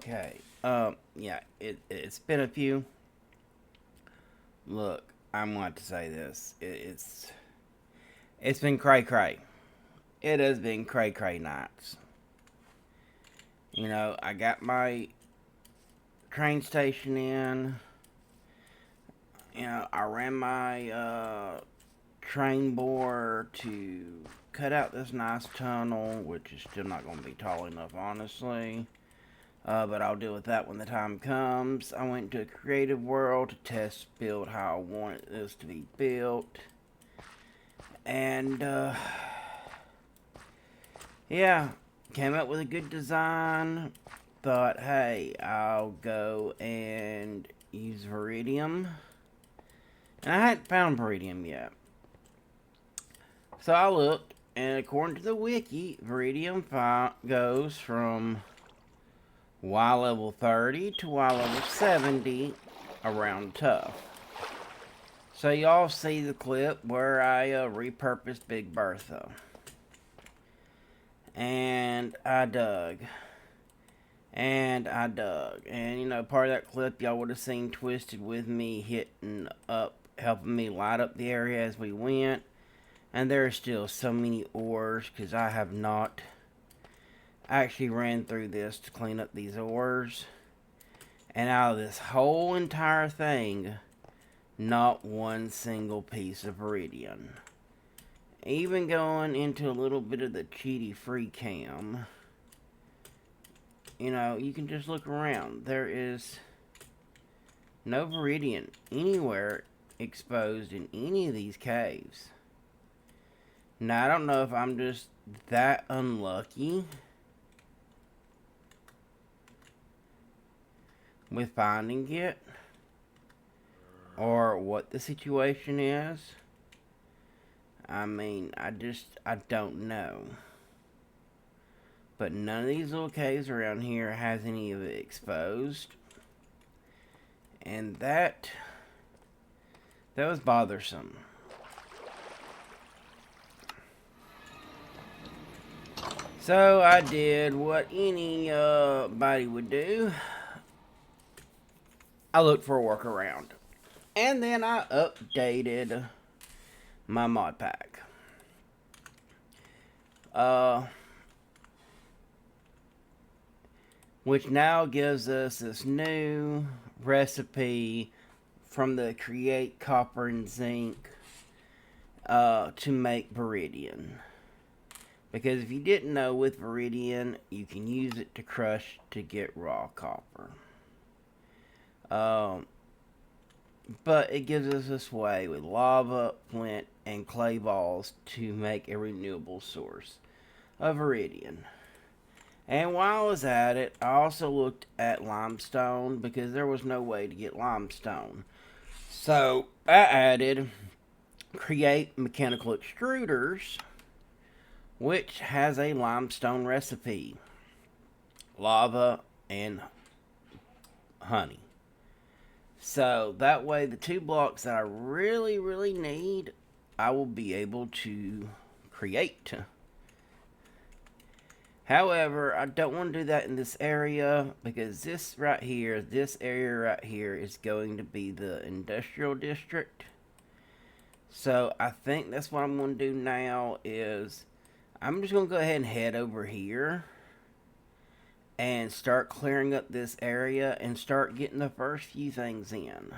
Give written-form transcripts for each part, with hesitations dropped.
Okay. Yeah, it's been a few. Look, I'm going to say this. It's been cray cray. It has been cray cray nights. I got my train station in. I ran my train bore to cut out this nice tunnel, which is still not going to be tall enough, honestly. But I'll deal with that when the time comes. I went to a creative world to test build how I wanted this to be built. And, yeah, came up with a good design. Thought, hey, I'll go and use Viridium. And I hadn't found Viridium yet. So I looked, and according to the wiki, Viridium goes from Y level 30 to Y level 70 around tough. So y'all see the clip where I repurposed Big Bertha. And I dug. And part of that clip y'all would have seen Twisted with me hitting up, helping me light up the area as we went. And there are still so many ores because I have not actually ran through this to clean up these ores. And out of this whole entire thing, not one single piece of Viridian. Even going into a little bit of the cheaty free cam, you can just look around. There is no Viridian anywhere exposed in any of these caves. Now, I don't know if I'm just that unlucky with finding it, or what the situation is. I mean, I don't know. But none of these little caves around here has any of it exposed. And that was bothersome. So I did what anybody would do. I looked for a workaround. And then I updated my Modpack. Which now gives us this new recipe from the Create Copper and Zinc to make Viridian. Because if you didn't know, with Viridian, you can use it to crush to get raw copper. But it gives us this way with lava, flint, and clay balls to make a renewable source of Viridian. And while I was at it, I also looked at limestone because there was no way to get limestone. So I added Create Mechanical Extruders, which has a limestone recipe, lava and honey. So that way the 2 blocks that I really, really need, I will be able to create. However, I don't want to do that in this area because this area right here is going to be the industrial district. So I think that's what I'm going to do now is I'm just going to go ahead and head over here and start clearing up this area and start getting the first few things in.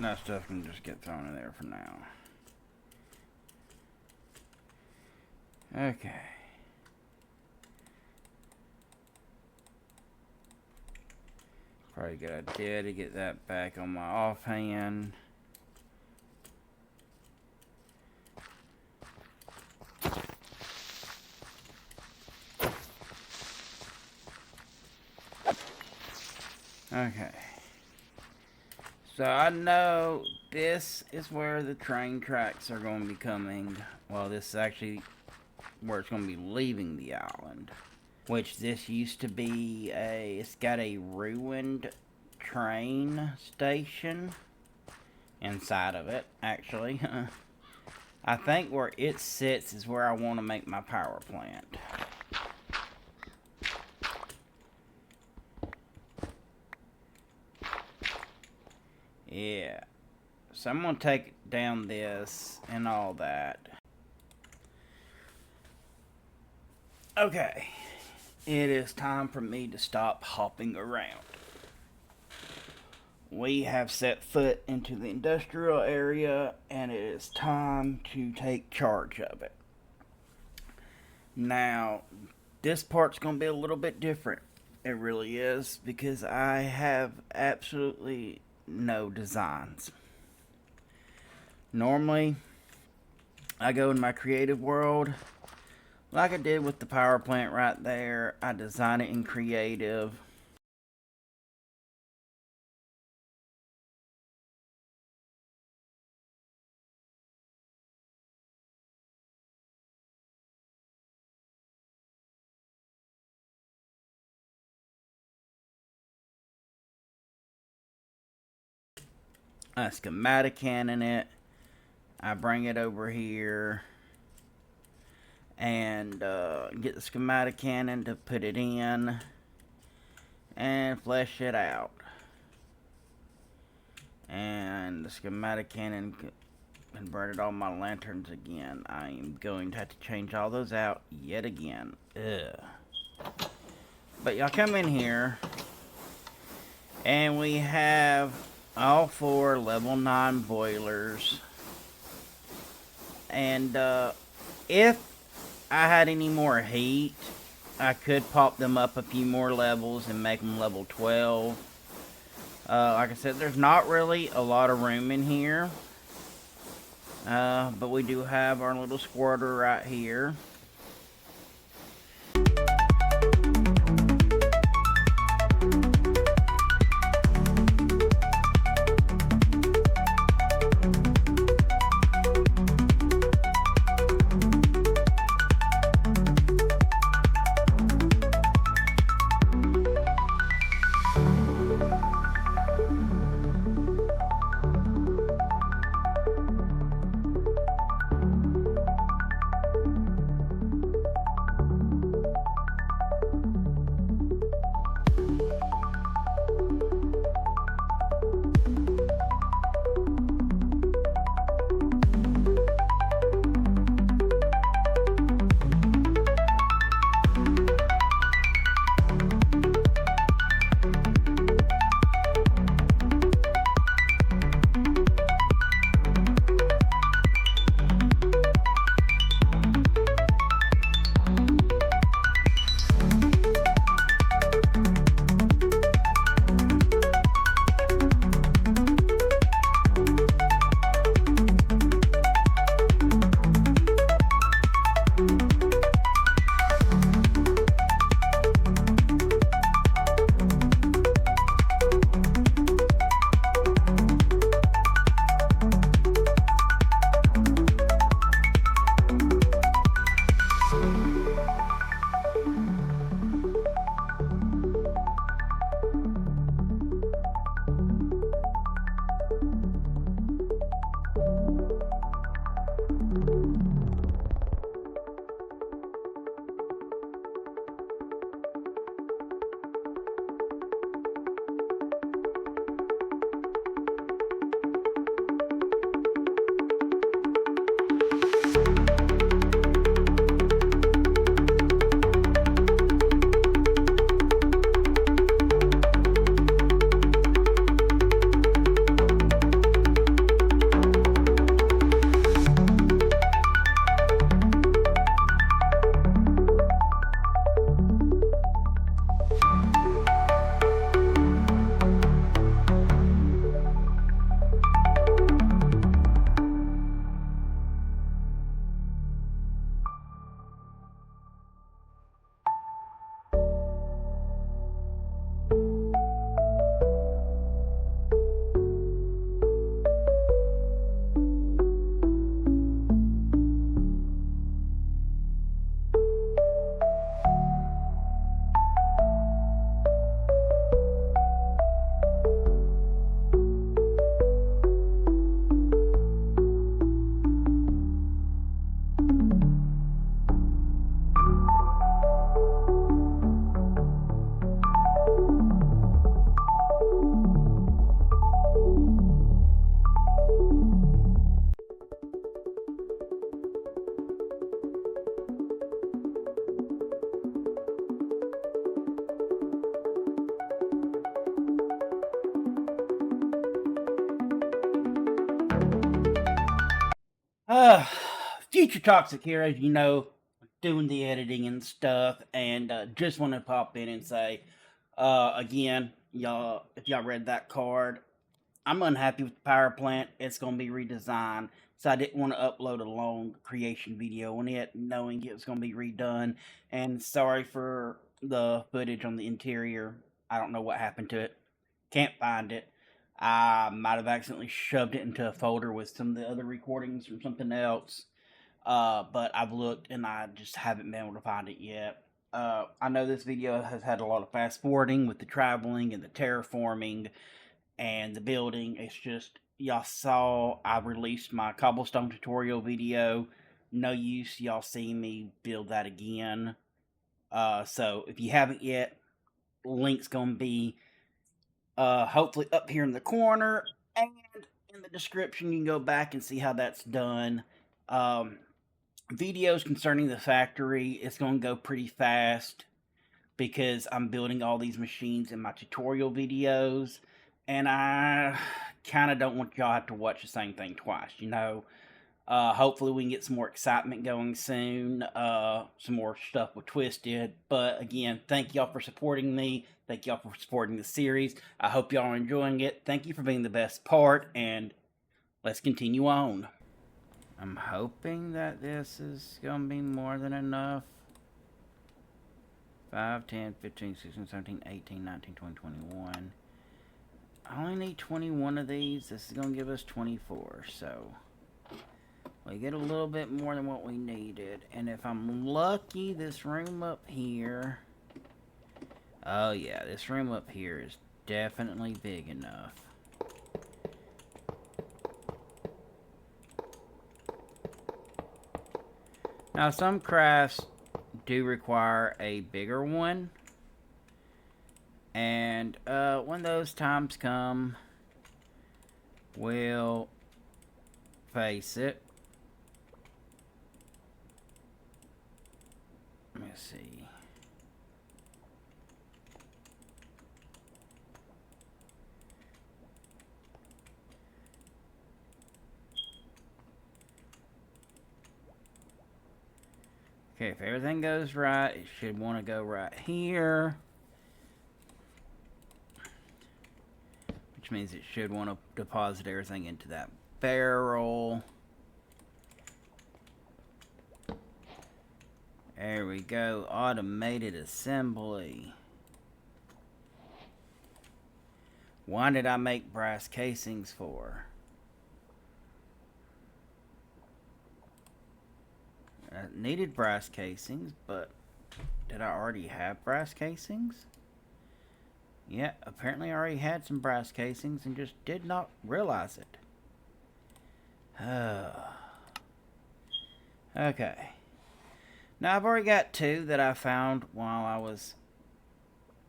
That stuff can just get thrown in there for now. Okay. Probably a good idea to get that back on my offhand. Okay. So I know this is where the train tracks are going to be coming. Well, this is actually where it's going to be leaving the island. Which this used to be it's got a ruined train station inside of it, actually. I think where it sits is where I want to make my power plant. Yeah. So I'm going to take down this and all that. Okay. It is time for me to stop hopping around. We have set foot into the industrial area, and it is time to take charge of it. Now, this part's going to be a little bit different. It really is, because I have absolutely no designs. Normally, I go in my creative world, like I did with the power plant right there. I design it in creative. I schematic cannon it. I bring it over here and get the schematic cannon to put it in and flesh it out. And the schematic cannon converted all my lanterns again. I am going to have to change all those out yet again. Ugh. But y'all come in here and we have all 4 level 9 boilers. And if I had any more heat, I could pop them up a few more levels and make them level 12. Like I said, there's not really a lot of room in here. But we do have our little squirter right here. Uh, Future Toxic here, as you know, doing the editing and stuff, and just want to pop in and say, again, y'all, if y'all read that card, I'm unhappy with the power plant. It's going to be redesigned, so I didn't want to upload a long creation video on it, knowing it was going to be redone. And sorry for the footage on the interior. I don't know what happened to it. Can't find it. I might have accidentally shoved it into a folder with some of the other recordings from something else. But I've looked and I just haven't been able to find it yet. I know this video has had a lot of fast forwarding with the traveling and the terraforming and the building. It's just, y'all saw I released my cobblestone tutorial video. No use y'all see me build that again. So if you haven't yet, link's gonna be hopefully up here in the corner, and in the description you can go back and see how that's done. Videos concerning the factory, it's going to go pretty fast because I'm building all these machines in my tutorial videos, and I kind of don't want y'all to have to watch the same thing twice, you know. Hopefully we can get some more excitement going soon, some more stuff with Twisted. But again, thank y'all for supporting me. Thank y'all for supporting the series. I hope y'all are enjoying it. Thank you for being the best part, and let's continue on. I'm hoping that this is going to be more than enough. 5, 10, 15, 16, 17, 18, 19, 20, 21. I only need 21 of these. This is going to give us 24, so we get a little bit more than what we needed. And if I'm lucky, this room up here... Oh yeah, this room up here is definitely big enough. Now some crafts do require a bigger one. And when those times come, we'll face it. Let me see. Okay, if everything goes right, it should want to go right here. Which means it should want to deposit everything into that barrel. There we go, automated assembly. Why did I make brass casings for? I needed brass casings, but did I already have brass casings? Yeah, apparently I already had some brass casings and just did not realize it. Okay. Now I've already got 2 that I found while I was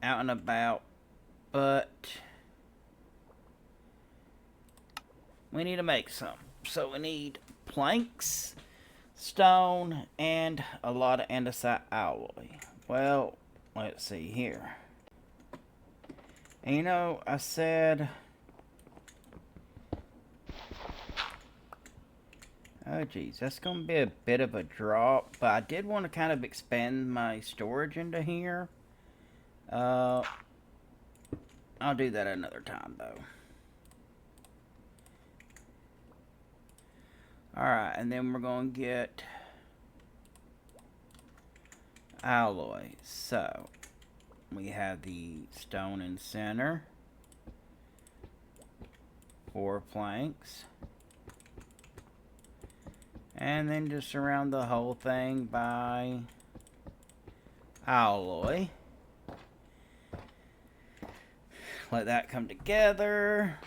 out and about, but we need to make some. So we need planks, stone, and a lot of andesite alloy. Well, let's see here. And you know, I said... Oh geez, that's going to be a bit of a drop, but I did want to kind of expand my storage into here. I'll do that another time though. Alright, and then we're going to get alloy. So, we have the stone and center, 4 planks, and then just surround the whole thing by alloy. Let that come together.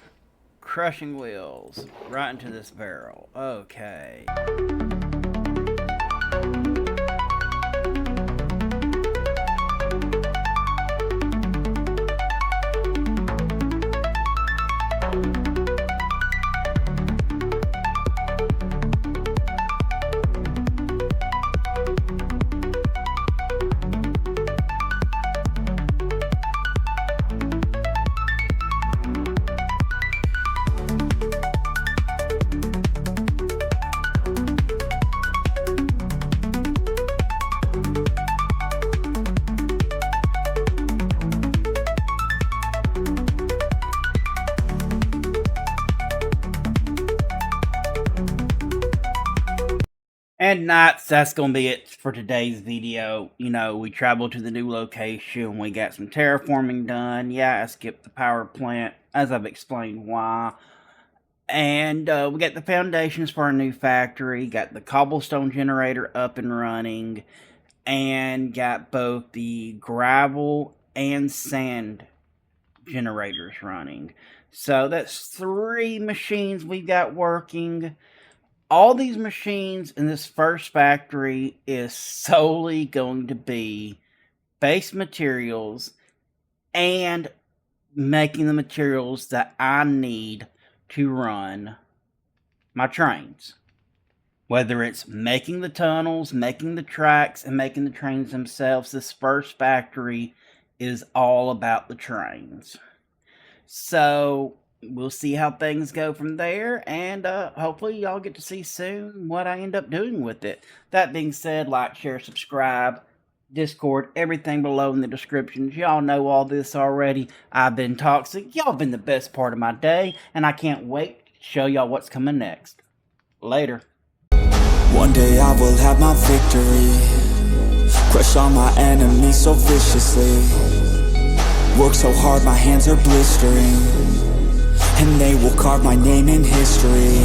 Crushing wheels right into this barrel. Okay. And Knights, that's going to be it for today's video. You know, we traveled to the new location. We got some terraforming done. Yeah, I skipped the power plant, as I've explained why. And we got the foundations for our new factory. Got the cobblestone generator up and running. And got both the gravel and sand generators running. So that's 3 machines we've got working. All these machines in this first factory is solely going to be base materials and making the materials that I need to run my trains. Whether it's making the tunnels, making the tracks, and making the trains themselves, this first factory is all about the trains. So we'll see how things go from there, and hopefully y'all get to see soon what I end up doing with it. That being said, like, share, subscribe, Discord, everything below in the descriptions. Y'all know all this already. I've been Toxic. Y'all been the best part of my day, and I can't wait to show y'all what's coming next. Later. One day I will have my victory, crush all my enemies so viciously. Work so hard my hands are blistering, and they will carve my name in history.